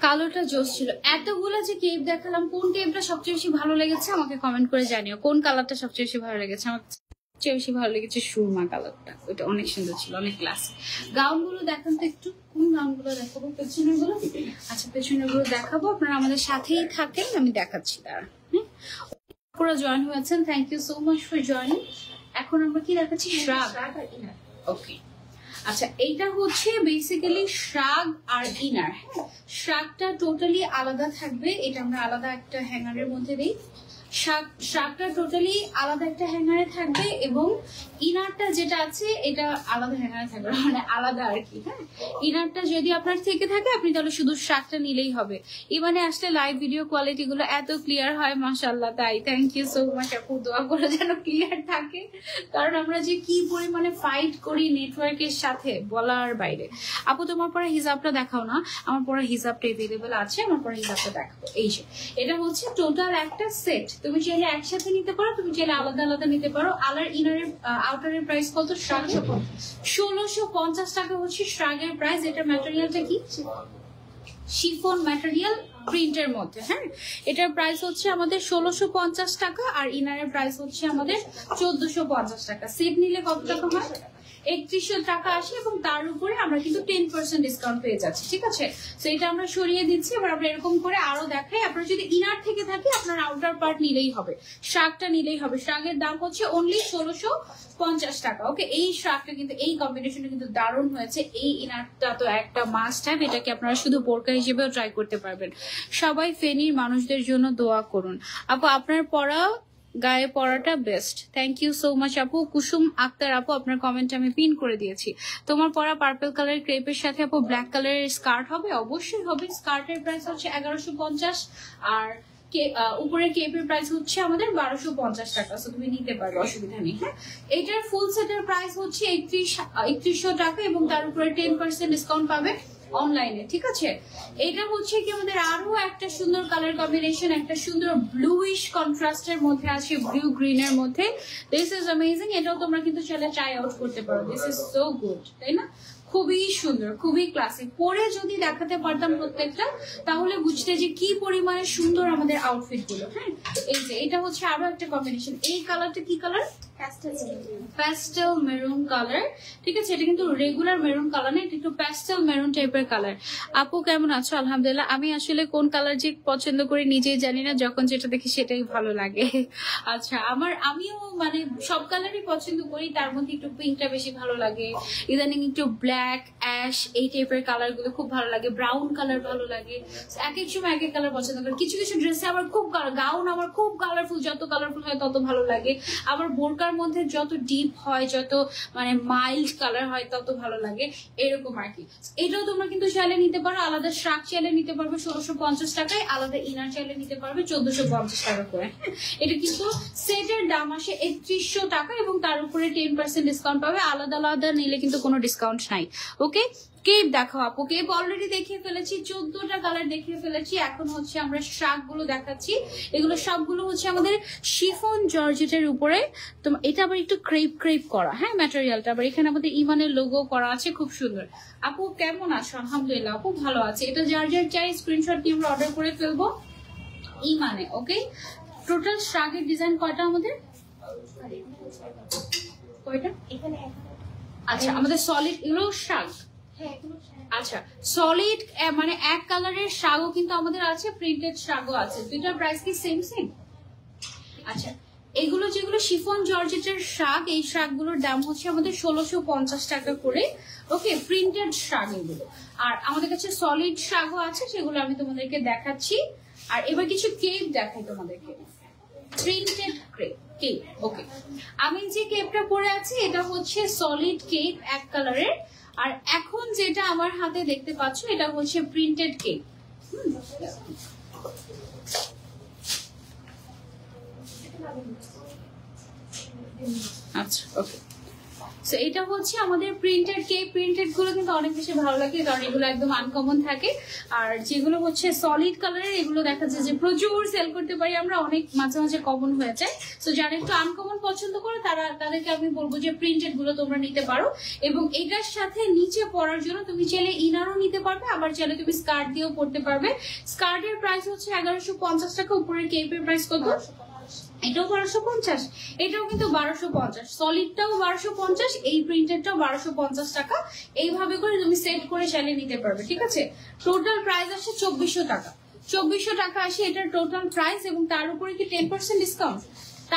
কালোটা জোস ছিল। এতগুলো যে কেপ দেখালাম, কোন কেপটা সবচেয়ে বেশি ভালো লেগেছে আমাকে কমেন্ট করে জানিও। কোন কালারটা সবচেয়ে বেশি ভালো লেগেছে? আমার সবচেয়ে বেশি ভালো লেগেছে সুরমা কালারটা, ওইটা অনেক সুন্দর ছিল, অনেক ক্লাসি। গাউন গুলো দেখান তো একটু, কোন গাউন গুলো দেখাবো? পেছনের গুলো? আচ্ছা, পেছনের গুলো দেখাবো, আপনারা আমাদের সাথেই থাকেন, আমি দেখাচ্ছি তারা। হ্যাঁ, পুরো জয়েন হয়েছেন, thank you so much for joining. এখন আমরা কি দেখাচ্ছি? শ্রাগ। ওকে, আচ্ছা, এইটা হচ্ছে বেসিক্যালি শ্রাগ আর ইনার। হ্যাঁ, শ্রাগটা টোটালি আলাদা থাকবে, এটা আমরা আলাদা একটা হ্যাঙ্গারের মধ্যে দিই। শ্রাগটা টোটালি আলাদা একটা হ্যাঙ্গারে থাকবে এবং ইনারটা যেটা আছে এটা আলাদা হ্যাঙ্গারে থাকবে, মানে আলাদা আর কি। হ্যাঁ, ইনারটা যদি আপনার থেকে থাকে আপনি তাহলে শুধু শ্রাগটা নিলেই হবে। ইমানে আসলে লাইভ ভিডিও কোয়ালিটি গুলো এত ক্লিয়ার হয় মাশাআল্লাহ, তাই থ্যাংক ইউ সো মাচ আপু, দোয়া করে যেন ক্লিয়ার থাকে, কারণ আমরা যে কি পরিমাণে ফাইট করি নেটওয়ার্কের সাথে বলার বাইরে। আপু তোমার পরে হিজাবটা দেখাও না? আমার পরে হিজাবটা এভেলেবেল আছে, আমার পরে হিজাবটা দেখাবো। এই যে এটা হচ্ছে টোটাল একটা সেট, তুমি চাইলে একসাথে নিতে পারো, তুমি চাইলে আলাদা আলাদা নিতে পারো। আলার ইনারের আউটারের প্রাইস কত? 1650 টাকা হচ্ছে শ্রাগের প্রাইস। এটা ম্যাটেরিয়ালটা কি? শিফন ম্যাটেরিয়াল প্রিন্টের মধ্যে। হ্যাঁ, এটার প্রাইস হচ্ছে আমাদের 1650 টাকা আর ইনারের প্রাইস হচ্ছে আমাদের 1450 টাকা। সেট নিলে কত টাকা হয়? 3100 টাকা আসে এবং তার উপরে আমরা কিন্তু 10% ডিসকাউন্ট পেয়ে যাচ্ছি, ঠিক আছে? তো এটা আমরা সরিয়ে দিচ্ছি। এবার আমরা এরকম করে আরো দেখাই। আপনার যদি ইনার থেকে থাকে আপনার আউটার পার্ট নিলেই হবে, শার্টটা নিলেই হবে। শার্টের দাম হচ্ছে অনলি 1650 টাকা। ওকে, এই শার্টটা কিন্তু, এই কম্বিনেশনটা কিন্তু দারুণ হয়েছে। এই ইনারটা তো একটা মাস্ট হ্যাভ, এটাকে আপনারা শুধু বোরকা হিসেবেও ট্রাই করতে পারবেন। সবাই ফেনীর মানুষদের জন্য দোয়া করুন। আপু আপনার পড়া গায়ে পড়াটা best, thank you so much আপু। কুসুম আক্তার আপু, আপনার কমেন্ট আমি পিন করে দিয়েছি। তোমার পড়া পার্পল কালারের ক্রেপের সাথে আপু ব্ল্যাক কালারের স্কার্ট হবে? অবশ্যই হবে। স্কার্টের প্রাইস হচ্ছে 1150 আর উপরের কেপের প্রাইস হচ্ছে আমাদের 1250 টাকা। তো তুমি নিতে পারবে, অসুবিধা নেই। হ্যাঁ, এটার ফুল সেটের প্রাইস হচ্ছে 3100 টাকা এবং তার উপরে 10% ডিসকাউন্ট পাবে অনলাইনে, ঠিক আছে? এটা হচ্ছে কি আমাদের আরো একটা সুন্দর কালার কম্বিনেশন, একটা সুন্দর ব্লুইশ কন্ট্রাস্টের মধ্যে আছে, ব্লু গ্রিন এর মধ্যে। This is amazing. এটাও তোমরা কিন্তু চাইলে ট্রাই আউট করতে পারো। দিস ইজ সো গুড, তাই না? খুবই সুন্দর, খুবই ক্লাসিক। পরে যদি দেখাতে পারতাম প্রত্যেকটা, তাহলে বুঝতে যে কি পরিমাণে সুন্দর আমাদের আউটফিট গুলো। হ্যাঁ, এই যে এটা হচ্ছে আরো একটা কম্বিনেশন। এই কালারটা কি কালার? প্যাস্টেল মেরুন কালার, ঠিক আছে? এটা কিন্তু রেগুলার মেরুন কালার না, এটা একটু প্যাস্টেল মেরুন টাইপের কালার। আপু কেমন আছো? আলহামদুলিল্লাহ। আমি আসলে কোন কালার যে পছন্দ করি নিজেই জানি না, যখন যেটা দেখি সেটাই ভালো লাগে। আচ্ছা, আমিও মানে সব কালারই পছন্দ করি, তার মধ্যে একটু পিঙ্কটা বেশি ভালো লাগে। ইদানিং একটু ব্ল্যাক, অ্যাশ এই টাইপের কালার গুলো খুব ভালো লাগে, ব্রাউন কালার ভালো লাগে। এক এক সময় এক এক কালার পছন্দ করি। কিছু কিছু ড্রেসে আবার খুব গাউন আমার খুব কালারফুল, যত কালারফুল হয় তত ভালো লাগে। আবার বোরকার মধ্যে যত ডিপ হয়, যত মানে মাইল্ড কালার হয় তত ভালো লাগে, এরকম আর কি। এটাও তোমরা কিন্তু চাইলে নিতে পারো। আলাদা শার্ট চাইলে নিতে পারবে 1650 টাকায়, আলাদা ইনার চাইলে নিতে পারবে 1450 টাকা করে। এটা কিন্তু সেটের দাম আসে 3100 টাকা এবং তার উপরে 10% ডিসকাউন্ট পাবে। আলাদা আলাদা নিলে কিন্তু কোনো ডিসকাউন্ট নাই। ওকে, কেপ দেখাও আপু। কেপ অলরেডি দেখিয়ে ফেলেছি, 14টা কালার দেখিয়ে ফেলেছি। এখন হচ্ছে আমরা শাক গুলো দেখাচ্ছি। এগুলো সবগুলো হচ্ছে আমাদের শিফন জর্জেটের উপরে। তো এটা আবার একটু ক্রেপ ক্রেপ করা, হ্যাঁ, ম্যাটেরিয়ালটা আবার এখানে আমাদের ইমানের লোগো করা আছে, খুব সুন্দর। আপু কেমন আছো? আলহামদুলিল্লাহ আপু ভালো আছে। এটা যার যার চাই স্ক্রিনশট দিয়ে আমরা অর্ডার করে ফেলবো ইমানে। ওকে, টোটাল শাকের ডিজাইন কয়টা আমাদের? কয়টা এখানে? আচ্ছা, আমাদের সলিড এগুলো শাক। আচ্ছা, সলিড মানে এক কালারের শাকও কিন্তু আমাদের আছে, প্রিন্টেড শাকও আছে। দুইটার প্রাইস কি সেম সেম? আচ্ছা, এগুলো যেগুলো শিফন জর্জেটের শাক, এই শাকগুলোর দাম হচ্ছে আমাদের 1650 টাকা করে। ওকে, প্রিন্টেড শাক এগুলো। আর আমাদের কাছে সলিড শাকও আছে, সেগুলো আমি তোমাদেরকে দেখাচ্ছি। আর এবার কিছু কেপ দেখাই তোমাদেরকে, প্রিন্টেড কেপ। ওকে, আমি যে কেপটা পরে আছি এটা হচ্ছে সলিড কেপ এক কালারের। আর এখন যেটা আমার হাতে দেখতে পাচ্ছ এটা হচ্ছে প্রিন্টেড কেপ। আচ্ছা, ওকে। সো এটা হচ্ছে আমাদের প্রিন্টেড কেপ। প্রিন্টেড গুলো কিন্তু অনেক বেশি ভালো লাগে, কারণ এগুলো একদম আনকমন থাকে। আর যেগুলো হচ্ছে সলিড কালারের, এগুলো দেখা যায় যে প্রচুর সেল করতে পারি আমরা, অনেক মাঝে মাঝে কমন হয়ে যায়। সো যারা একটু আনকমন পছন্দ করে তাদেরকে আমি বলবো যে প্রিন্টেড গুলো তোমরা নিতে পারো। এবং এটার সাথে নিচে পরার জন্য তুমি চাইলে ইনারও নিতে পারবে, আবার চাইলে তুমি স্কার্ট দিয়েও পরতে পারবে। স্কার্টের প্রাইস হচ্ছে 1150 টাকা, উপরের কেপের প্রাইস কত? এটাও 1250, এটাও কিন্তু 1250, সলিডটাও 1250, এই প্রিন্টেডটাও 1250 টাকা। এইভাবে করে তুমি সেট করে চালিয়ে নিতে পারবে, ঠিক আছে? টোটাল প্রাইস আসছে 2400 টাকা। 2400 টাকা আসে এটার টোটাল প্রাইস, এবং তার উপরে কি 10% ডিসকাউন্ট,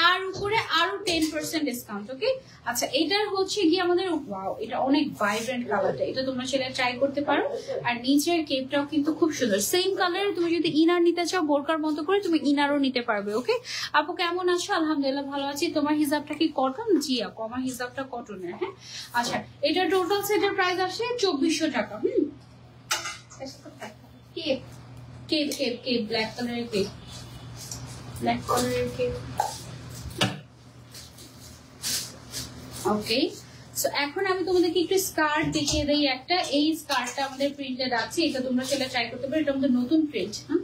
তার উপরে আরো 10% ডিসকাউন্ট। ওকে, আচ্ছা, এটার হচ্ছে গিয়ে আমাদের ওয়াও, এটা অনেক ভাইব্রেন্ট কালারটা, এটা তোমরা সেটা ট্রাই করতে পারো। আর নিচের কেপটাও কিন্তু খুব সুন্দর, সেম কালার। তুমি যদি ইনার নিতে চাও বোরকার মতো করে, তুমি ইনারও নিতে পারবে। ওকে আপু কেমন আছো? আলহামদুলিল্লাহ ভালো আছি। তোমার হিজাবটা কি কটন? জি আপু, আমার হিজাবটা কটনের। হ্যাঁ, আচ্ছা, এটা টোটাল সেটের প্রাইস আসে 2400 টাকা। Cape cape cape cape black কালারের কেপ, ব্ল্যাক কালারের কেপ। ওকে, সো এখন আমি তোমাদেরকে একটু স্কার্ট দেখিয়ে দেই একটা। এই স্কার্টটা আমাদের প্রিন্টেড আছে, এটা তোমরা সেটা ট্রাই করতে পারো। এটা আমাদের নতুন প্রিন্ট। হ্যাঁ,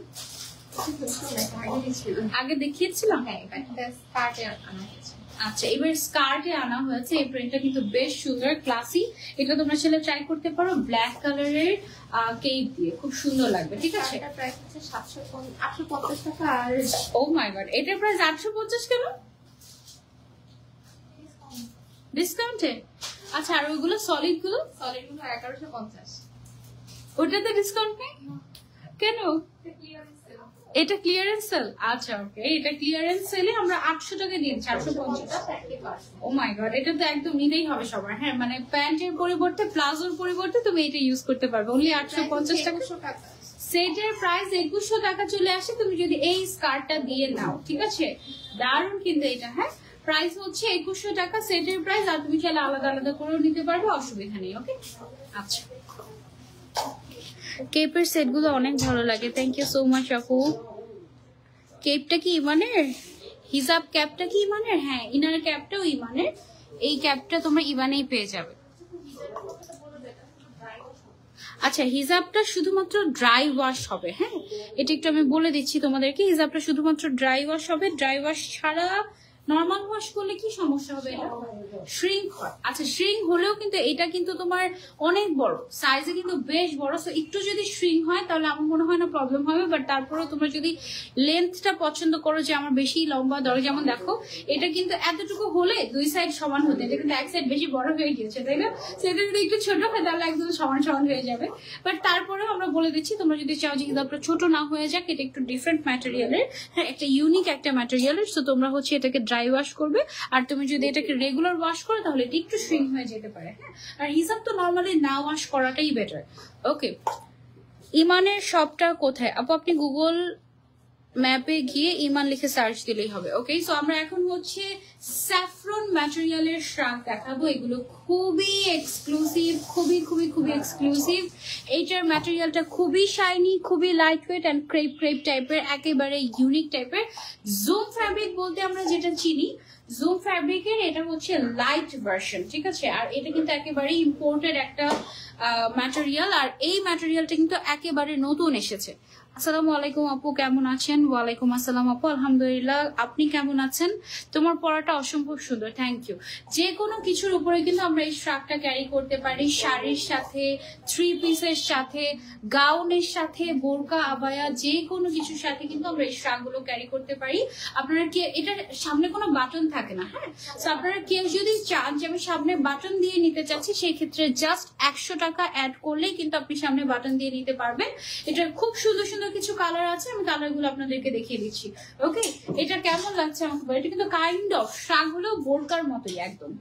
আগে দেখিয়েছিলাম। আচ্ছা, এবার স্কার্টে আনা হয়েছে। এই প্রিন্টটা কিন্তু বেশ সুন্দর, ক্লাসি। এটা তোমরা সেটা ট্রাই করতে পারো ব্ল্যাক কালারের কেপ দিয়ে, খুব সুন্দর লাগবে। ঠিক আছে, এটা প্রাইস হচ্ছে 850 টাকা। আর ও মাই গড, এটার প্রাইস 850 কেন? ডিসকাউন্টে? আচ্ছা আর ওইগুলো সলিড গুলো 1150। ওটাতে ডিসকাউন্ট নেই কেন? এটা ক্লিয়ারেন্স সেল। আচ্ছা ওকে, এটা ক্লিয়ারেন্স সেলে আমরা 800 টাকা দিয়েছি, 850। ও মাই গড, এটা তো একদম নিতেই হবে সবার। হ্যাঁ মানে প্যান্টের পরিবর্তে প্লাজোর পরিবর্তে তুমি এটা ইউজ করতে পারবে অনলি 850 টাকা। সেটের প্রাইস 2100 টাকা চলে আসে তুমি যদি এই স্কার্টটা দিয়ে নাও, ঠিক আছে? দারুণ কিন্তু এটা। হ্যাঁ প্রাইস হচ্ছে 2100 টাকা সেটের প্রাইস, আর তুমি চাইলে আলাদা আলাদা করেও নিতে পারবে, অসুবিধা নেই। ওকে আচ্ছা, কেপের সেট গুলো অনেক ভালো লাগে। থ্যাংক ইউ সো মাচ আপু। কেপটা কি ইমানের? হিজাব ক্যাপটা কি ইমানের? হ্যাঁ ইনার ক্যাপটাও ইমানের। এই ক্যাপটা তোমরা ইমানেই পেয়ে যাবে। আচ্ছা হিজাবটা শুধুমাত্র ড্রাই ওয়াশ হবে। হ্যাঁ এটা একটু আমি বলে দিচ্ছি তোমাদেরকে, হিজাবটা শুধুমাত্র ড্রাই ওয়াশ হবে। ড্রাই ওয়াশ ছাড়া নর্মাল ওয়াশ করলে কি সমস্যা হবে? এটা শ্রিঙ্ক হয়। আচ্ছা শ্রিঙ্ক হলেও কিন্তু এটা কিন্তু তোমার অনেক বড় সাইজে, কিন্তু বেশ বড়। সো একটু যদি শ্রিঙ্ক হয় তাহলে আমার মনে হয় না প্রবলেম হবে, বাট তারপরেও তোমরা যদি লেন্থটা পছন্দ করো যে আমার বেশি লম্বা দরকার, যেমন দেখো এটা কিন্তু এতটুকু হলে দুই সাইড সমান হতে, এটা কিন্তু এক সাইড বেশি বড় হয়ে গিয়েছে তাই না? সেটা যদি একটু ছোট হয় তাহলে একদম সমান সমান হয়ে যাবে। বাট তারপরেও আমরা বলে দিচ্ছি তোমরা যদি চাও যে হিজাবটা ছোট না হয়ে যাক, এটা একটু ডিফারেন্ট ম্যাটেরিয়ালের, হ্যাঁ একটা ইউনিক একটা ম্যাটেরিয়ালের। সো তোমরা হচ্ছে এটাকে ড্রাই ওয়াশ করবে, আর তুমি যদি এটাকে রেগুলার ওয়াশ করো তাহলে এটা একটু শ্রিঙ্ক হয়ে যেতে পারে। হ্যাঁ আর হিজাব তো নর্মালি না ওয়াশ করাটাই বেটার। ওকে ইমানের শপটা কোথায় আপু? আপনি গুগল ম্যাপে গিয়ে ইমান লিখে সার্চ দিলেই হবে। ওকে সো আমরা এখন হচ্ছে স্যাফরন ম্যাটেরিয়ালের শ্রাগ দেখাবো। এগুলো খুবই এক্সক্লুসিভ, খুবই খুবই খুবই এক্সক্লুসিভ। এইটার ম্যাটেরিয়ালটা খুবই শাইনি, খুবই light weight and crepe crepe টাইপের, একেবারে ইউনিক টাইপের। জুম ফ্যাব্রিক বলতে আমরা যেটা চিনি, জুম ফ্যাব্রিকের এটা হচ্ছে লাইট ভার্সন, ঠিক আছে? আর এটা কিন্তু একেবারে ইম্পোর্টেড একটা ম্যাটেরিয়াল, আর এই ম্যাটেরিয়ালটা কিন্তু একেবারে নতুন এসেছে। আসসালামু আলাইকুম আপু, কেমন আছেন? ওয়ালাইকুম আসসালাম আপু, আলহামদুলিল্লাহ। আপনি কেমন আছেন? তোমার পড়াটা অসম্ভব সুন্দর, থ্যাংক ইউ। যে কোনো কিছুর উপরে কিন্তু আমরা এই ফ্রকটা ক্যারি করতে পারি, শাড়ির সাথে, থ্রি পিসের সাথে, গাউনের সাথে, বোরকা আবায়া, যে কোনো কিছুর সাথে কিন্তু আমরা এই ফ্রকগুলো ক্যারি করতে পারি। আপনারা কি এটার সামনে কোনো বাটন থাকে না? হ্যাঁ তো আপনারা কেউ যদি চান যে আমি সামনে বাটন দিয়ে নিতে চাচ্ছি, সেই ক্ষেত্রে জাস্ট 100 টাকা অ্যাড করলেই কিন্তু আপনি সামনে বাটন দিয়ে নিতে পারবেন। এটা খুব সুন্দর সুন্দর কিছু কালার আছে, আমি কালার গুলো আপনাদেরকে দেখিয়ে দিচ্ছি। ওকে এটা কেমন লাগছে আমাকে বলো। এটা কিন্তু কাইন্ড অফ শাক হলো বোরকার মতোই একদম।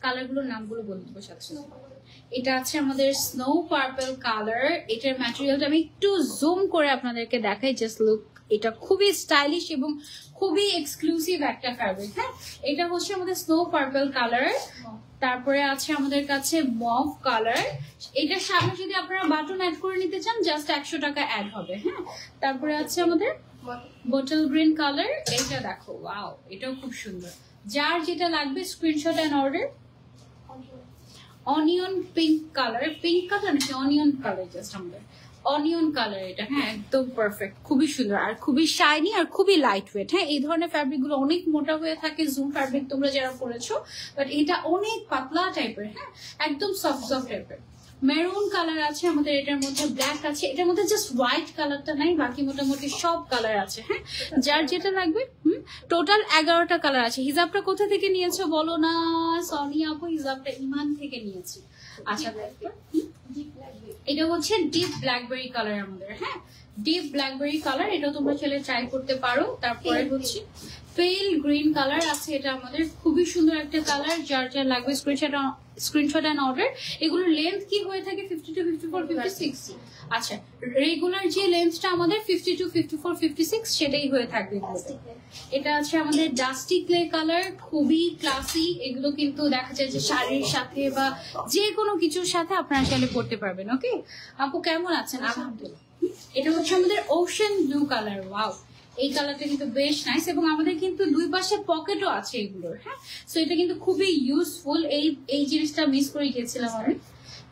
কালার গুলোর নামগুলো বলে দেবো সাথে। এটা আছে আমাদের স্নো পার্পল কালার। এটার ম্যাটেরিয়ালটা আমি একটু জুম করে আপনাদেরকে দেখাই, জাস্ট লুক। এটা খুবই স্টাইলিশ এবং খুবই এক্সক্লুসিভ একটা ফ্যাব্রিক। হ্যাঁ এটা হচ্ছে আমাদের স্নো পার্পল কালার। তারপরে আছে আমাদের কাছে মভ কালার। এটার সামনে যদি আপনারা বাটন অ্যাড করে নিতে চান জাস্ট 100 টাকা অ্যাড হবে। হ্যাঁ তারপরে আছে আমাদের বটল গ্রিন কালার। এটা দেখো ওয়াও, এটাও খুব সুন্দর। যার যেটা লাগবে screenshot and order. Onion pink colour, pink colour নাকি অনিয়ন কালার? জাস্ট আমাদের অনিয়ন কালার এটা। হ্যাঁ একদম পারফেক্ট, খুবই সুন্দর আর খুবই শাইনি আর খুবই লাইট ওয়েট। হ্যাঁ এই ধরনের ফ্যাব্রিক গুলো অনেক মোটা হয়ে থাকে, জুম ফ্যাব্রিক তোমরা যারা পরেছো, বাট এটা অনেক পাতলা টাইপের। হ্যাঁ একদম সফট সফট টাইপের। মেরুন কালার আছে আমাদের, এটার মধ্যে ব্ল্যাক আছে, এটার মধ্যে জাস্ট হোয়াইট কালারটা নাই, বাকি মোটামুটি সব কালার আছে। হ্যাঁ যার যেটা লাগবে। টোটাল 11টা কালার আছে। হিজাবটা কোথা থেকে নিয়েছো বলো না সোনিয়া আপু? হিজাবটা ইমান থেকে নিয়েছি। আচ্ছা এটা হচ্ছে ডিপ ব্ল্যাকবেরি কালার আমাদের। হ্যাঁ ডিপ ব্ল্যাকবেরি কালার, এটাও তোমরা চলে ট্রাই করতে পারো। তারপরে হচ্ছে পেল গ্রিন কালার আছে, এটা আমাদের খুবই সুন্দর একটা কালার। যার যা লাগবে স্ক্রিনশট এন্ড অর্ডার। এগুলোর লেন্থ কি হয়ে থাকে? 52, 54, 56। আচ্ছা রেগুলার যে লেন্থটা আমাদের 52, 54, 56 সেটাই হয়ে থাকবে। এটা আছে আমাদের ডাস্টি ক্লে কালার, খুবই ক্লাসি। এগুলো কিন্তু দেখা যায় যে শাড়ির সাথে বা যে কোনো কিছুর সাথে আপনারা চাইলে পড়তে পারবেন। ওকে আপু কেমন আছেন? আলহামদুলিল্লাহ। এটা হচ্ছে আমাদের ওশেন ব্লু কালার। ওয়াও এই কালারটা কিন্তু বেশ নাইস, এবং আমাদের কিন্তু দুই পাশে পকেটও আছে এগুলোর। হ্যাঁ সো এটা কিন্তু খুবই ইউজফুল। এই জিনিসটা মিস করে গিয়েছিলাম আমি।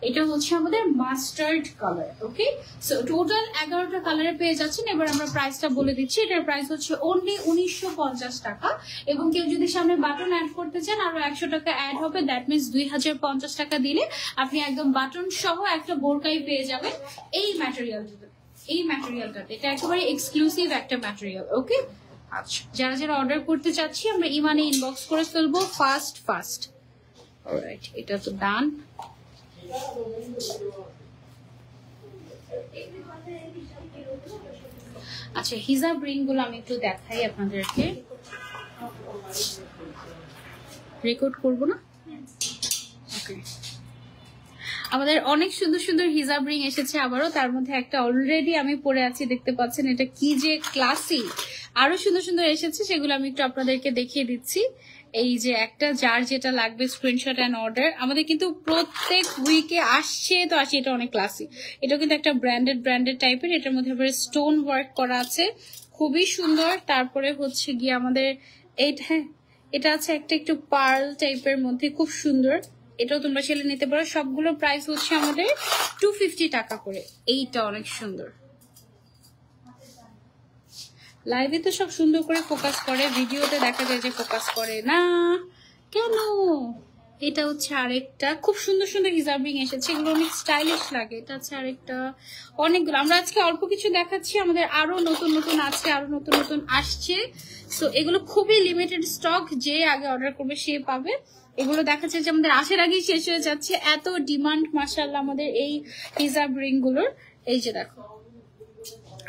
এটা হচ্ছে আমাদের mustard colour. Okay so total 11টা কালারে পেয়ে যাচ্ছেন। এবার আমরা প্রাইসটা বলে দিচ্ছি। এটার প্রাইস হচ্ছে অনলি 1950 টাকা, এবং কেউ যদি সামনে বাটন অ্যাড করতে চান আরো 100 টাকা অ্যাড হবে। দ্যাট মিনস 2050 টাকা দিলে আপনি একদম বাটন সহ একটা বোরকাই পেয়ে যাবেন এই ম্যাটেরিয়ালটাতে। এটা একেবারে এক্সক্লুসিভ একটা ম্যাটেরিয়াল। ওকে আচ্ছা যারা যারা অর্ডার করতে চাচ্ছি আমরা ইমানে ইনবক্স করে ফেলবো ফাস্ট। অলরাইট, এটা তো ডান। আচ্ছা, হিজাব রিং গুলো আমি একটু দেখাই আপনাদেরকে। রেকর্ড করবো না? ওকে, আমাদের অনেক সুন্দর সুন্দর হিজাব রিং এসেছে আবারও। তার মধ্যে একটা অলরেডি আমি পরে আছি, দেখতে পাচ্ছেন, এটা কি যে ক্লাসি। আরো সুন্দর সুন্দর এসেছে, সেগুলো আমি একটু আপনাদেরকে দেখিয়ে দিচ্ছি। এই যে একটা, যার যেটা লাগবে স্ক্রিনশট এন্ড অর্ডার। আমাদের কিন্তু প্রত্যেক উইকে আসছে তো আসে, এটা অনেক ক্লাসি। এটা কিন্তু একটা ব্র্যান্ডেড টাইপের, এটার মধ্যে আবার স্টোন ওয়ার্ক করা আছে, খুবই সুন্দর। তারপরে হচ্ছে গিয়ে আমাদের এইটা, হ্যাঁ এটা আছে একটা একটু পার্ল টাইপের মধ্যে, খুব সুন্দর। এটাও তোমরা ছেলে নিতে পারো। সবগুলো প্রাইস হচ্ছে আমাদের 250 টাকা করে। এইটা অনেক সুন্দর। লাইভে তো সব সুন্দর করে ফোকাস করে, ভিডিওতে দেখা যায় যে ফোকাস করে না কেন। এটা হচ্ছে আরেকটা, খুব সুন্দর সুন্দর হিজাব রিং এসেছে, এগুলো অনেক স্টাইলিশ লাগে। এটা হচ্ছে আরেকটা, অনেকগুলো। আমরা আজকে অল্প কিছু দেখাচ্ছি, আমাদের আরো নতুন নতুন আছে, আরো নতুন নতুন আসছে। সো এগুলো খুবই লিমিটেড স্টক, যে আগে অর্ডার করবে সে পাবে। এগুলো দেখা যাচ্ছে যে আমাদের আসার আগেই শেষ হয়ে যাচ্ছে, এত ডিমান্ড মাশাআল্লাহ আমাদের এই হিজাব রিং গুলোর। এই যে দেখো,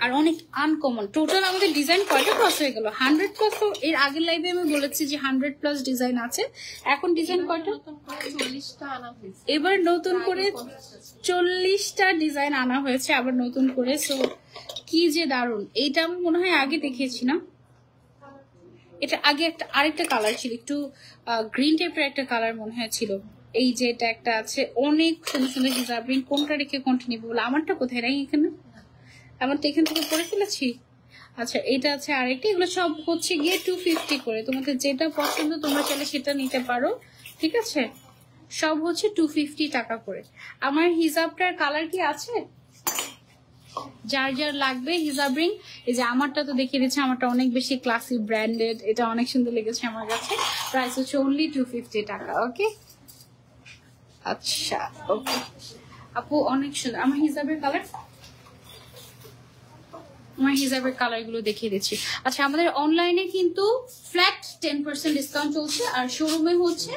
আর অনেক আনকমন। টোটাল আমাদের ডিজাইন কয়টা ক্রস হয়ে গেল? 100+। তো এর আগের লাইভে আমি বলেছি যে 100+ ডিজাইন আছে। এখন ডিজাইন কয়টা? 40টা আনা হয়েছে। এবার নতুন করে 40টা ডিজাইন আনা হয়েছে আবার নতুন করে। সো কি যে দারুন। এইটা আমি মনে হয় আগে দেখিয়েছি না? এটা আগে একটা আরেকটা কালার ছিল, একটু গ্রিন টাইপের একটা কালার মনে হয় ছিল। এই যে এটা একটা আছে, অনেক সুন্দর সুন্দর হিজাব রিং। কোনটা রেখে কোনটা নিবো বলে, আমারটা কোথায় নাই এখানে, আমারটা এখান থেকে পরে ফেলেছি। আচ্ছা, এটা আছে আরেকটা। এগুলো সব হচ্ছে গিয়ে 250 করে। তোমাদের যেটা পছন্দ তোমরা চাইলে সেটা নিতে পারো, ঠিক আছে? সব হচ্ছে 250 টাকা করে। আমার হিজাবটার কালার কি আছে? যার যার লাগবে হিজাব রিং, এই যে আমারটা তো দেখিয়ে দিচ্ছে, আমারটা অনেক বেশি ক্লাসি ব্র্যান্ডেড, এটা অনেক সুন্দর লেগেছে আমার কাছে। প্রাইস হচ্ছে অনলি 250 টাকা। ওকে, আচ্ছা ওকে আপু, অনেক সুন্দর। আমার হিজাবের কালার, আমার হিজাবের কালার গুলো দেখিয়ে দিচ্ছি। আচ্ছা, আমাদের অনলাইনে কিন্তু ফ্ল্যাট 10% ডিসকাউন্ট চলছে, আর শোরুমে হচ্ছে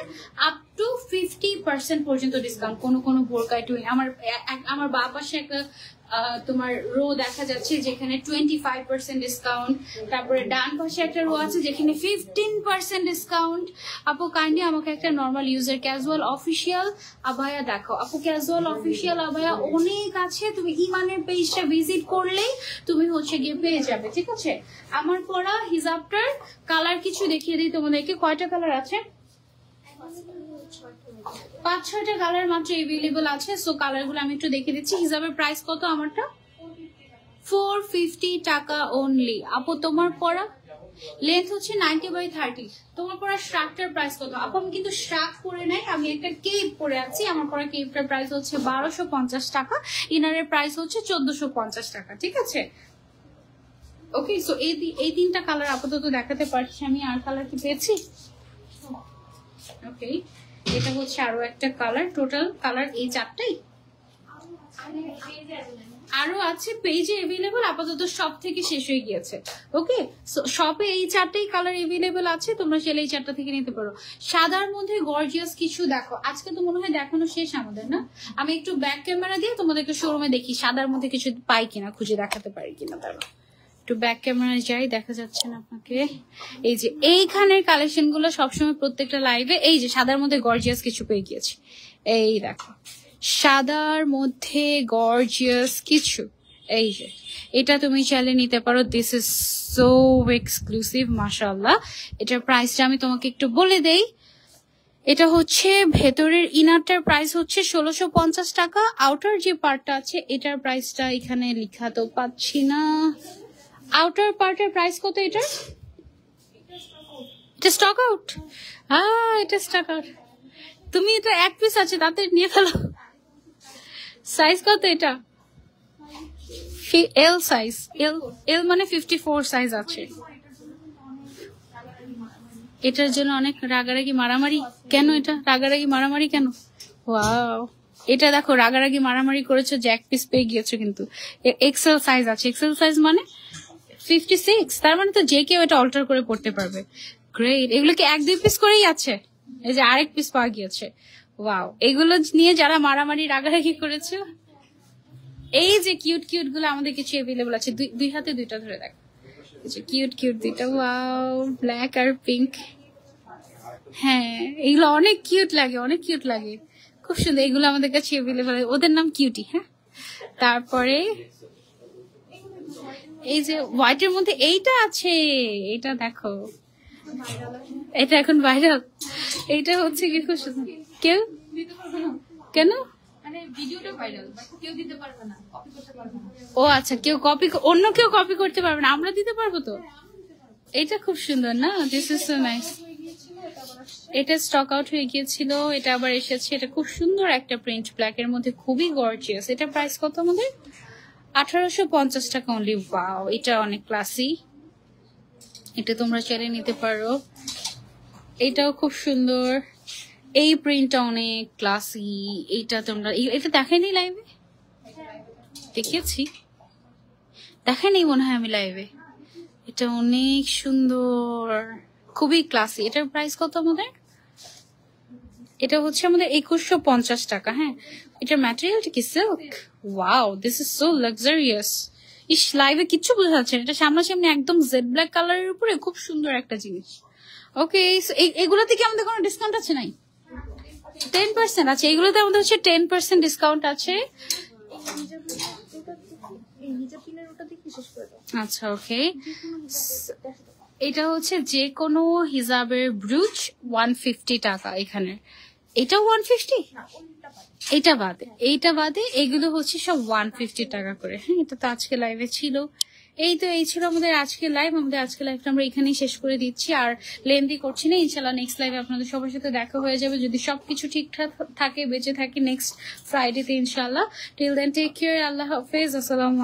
আপ টু 50% পর্যন্ত ডিসকাউন্ট। কোনো বোরকায় আমার বাঁ পাশে একটা তোমার রো দেখা যাচ্ছে যেখানে 25% ডিসকাউন্ট। তারপরে ডান পাশে একটা রো আছে যেখানে 15% ডিসকাউন্ট। আপু কাইন্ডলি আমাকে একটা normal user casual official abaya দেখো। আপু ক্যাজুয়াল অফিসিয়াল আবায়া অনেক আছে, তুমি ইমানের পেজটা ভিজিট করলেই তুমি হচ্ছে গিয়ে পেয়ে যাবে, ঠিক আছে? আমার পরা হিজাবটার কালার কিছু দেখিয়ে দিই তোমাদেরকে। কয়টা কালার আছে? 5-6টা কালার মাত্র এভেলেবল আছে। সো কালার গুলো আমি একটু দেখে দিচ্ছি। হিজাবের প্রাইস কত আমারটা? 450 টাকা অনলি। আপু তোমার পরা লেন্থ হচ্ছে 90/30। তোমার পরা শ্রাকটার প্রাইস কত? আপু আমি কিন্তু শ্রাক পরে নাই, আমি একটা কেপ পরে আছি। আমার পরা কেপটার প্রাইস হচ্ছে 1250 টাকা। ইনারের প্রাইস হচ্ছে 1450 টাকা, ঠিক আছে? ওকে, সো এই তিনটা কালার আপাতত দেখাতে পারছি আমি। আর কালার কি পেয়েছি? ওকে, এটা হচ্ছে আরো একটা কালার। টোটাল কালার এই চারটাই, আরো আছে পেজে এভেলেবল। আপাতত সব থেকে শেষ হয়ে গিয়েছে। ওকে, শপে এই চারটাই কালার এভেলেবল আছে, তোমরা চাইলে এই চারটা থেকে নিতে পারো। সাদার মধ্যে গর্জিয়াস কিছু দেখো। আজকে তো মনে হয় দেখানো শেষ আমাদের, না? আমি একটু ব্যাক ক্যামেরা দিয়ে তোমাদেরকে শোরুমে দেখি সাদার মধ্যে কিছু পাই কিনা, খুঁজে দেখাতে পারি কিনা। তারা একটু ব্যাক ক্যামেরায় যাই, দেখা যাচ্ছে না আপনাকে? এই যে এইখানের কালেকশন গুলো সবসময় প্রত্যেকটা লাইভে, এই যে সাদার মধ্যে গর্জিয়াস কিছু পেয়ে গিয়েছি। এই দেখো, সাদার মধ্যে গর্জিয়াস কিছু, এই যে এটা তুমি চাইলে নিতে পারো। দিস ইজ সো এক্সক্লুসিভ মাশাআল্লাহ। এটার প্রাইসটা আমি তোমাকে একটু বলে দেই। এটা হচ্ছে ভেতরের ইনারটার প্রাইস হচ্ছে 1650 টাকা। আউটার যে পার্টটা আছে এটার প্রাইসটা এখানে লেখা তো পাচ্ছি না। আউটার পার্টের প্রাইস কত এটার? এটা স্টক আউট। হ্যাঁ, এটা স্টক আউট। তুমি এটা এক পিস আছে তাতে নিয়ে ফেলো। সাইজ কত এটা? L size. এল মানে 54 সাইজ আছে। এটার জন্য অনেক রাগারাগি মারামারি কেন? এটা রাগারাগি মারামারি কেন? ওয়াও, এটা দেখো রাগারাগি মারামারি করেছো যে এক পিস পেয়ে গিয়েছো, কিন্তু এক্সেল সাইজ আছে। এক্সেল সাইজ মানে 56, তার মানে তো যে কেউ এটা অল্টার করে পড়তে পারবে। গ্রেট। এগুলো কি 1-2 পিস করেই আছে? এই যে আরেক পিস পাওয়া গিয়েছে। ওয়াও, এগুলো নিয়ে যারা মারামারি রাগারাগি করেছে, এই যে কিউট কিউট গুলো আমাদের কিছু অ্যাভেলেবল আছে। দুই হাতে দুইটা ধরে দেখ, কিউট কিউট দুইটা। ওয়াও, ব্ল্যাক আর পিঙ্ক। হ্যাঁ, এগুলো অনেক কিউট লাগে, অনেক কিউট লাগে, খুব সুন্দর। এগুলো আমাদের কাছে অ্যাভেলেবল, ওদের নাম কিউটি। হ্যাঁ, তারপরে এই যে হোয়াইটের মধ্যে এইটা আছে, এটা দেখো, এটা এখন ভাইরাল। এইটা হচ্ছে কি খুব সুন্দর। কেউ কেন? ও আচ্ছা, কেউ কপি, অন্য কেউ কপি করতে পারবে না, আমরা দিতে পারবো তো। এটা খুব সুন্দর না, দিস ইজ সো নাইস। এটা স্টক আউট হয়ে গিয়েছিল, এটা আবার এসেছে। এটা খুব সুন্দর একটা প্রিন্ট, ব্ল্যাক এর মধ্যে, খুবই গর্জিয়াস। এটা প্রাইস কত আমাদের? 1850 টাকা অনলি। ওয়াও, এটা অনেক ক্লাসি, এটা তোমরা চাইলে নিতে পারো। এটাও খুব সুন্দর, এই প্রিন্টটা অনেক ক্লাসি। এইটা তোমরা, এটা দেখাইনি লাইভে? দেখেছি, দেখাইনি মনে হয় আমি লাইভে। এটা অনেক সুন্দর, খুবই ক্লাসি। এটার প্রাইস কত আমাদের? এটা হচ্ছে আমাদের 2150 টাকা। হ্যাঁ, এটার ম্যাটেরিয়ালটা কি silk. Wow, this is so luxurious. ইস, লাইভে কিচ্ছু বোঝা যাচ্ছে না, এটা সামনাসামনি একদম জেড ব্ল্যাক কালারের উপরে খুব সুন্দর একটা জিনিস। ওকে, এগুলোতে কি আমাদের কোনো ডিসকাউন্ট আছে? নাই, 10% আছে। এগুলোতে আমাদের হচ্ছে 10% ডিসকাউন্ট আছে। আচ্ছা, ওকে। এটা হচ্ছে যে কোনো হিজাবের ব্রুচ 150 টাকা এখানে। এটাও 150, এইটা বাদে এগুলো হচ্ছে সব 150 টাকা করে। হ্যাঁ, এটা তো আজকে লাইভে ছিল। এই ছিল আমাদের আজকে লাইভ। আমাদের আজকে লাইভটা আমরা এখানেই শেষ করে দিচ্ছি, আর লেন্দি করছি না। ইনশাল্লাহ নেক্সট লাইভে আপনাদের সবার সাথে দেখা হয়ে যাবে, যদি সবকিছু ঠিকঠাক থাকে, বেঁচে থাকি নেক্সট ফ্রাইডেতে ইনশাল্লাহ। টিল দেন টেক কেয়ার, আল্লাহ হাফেজ, আসসালামু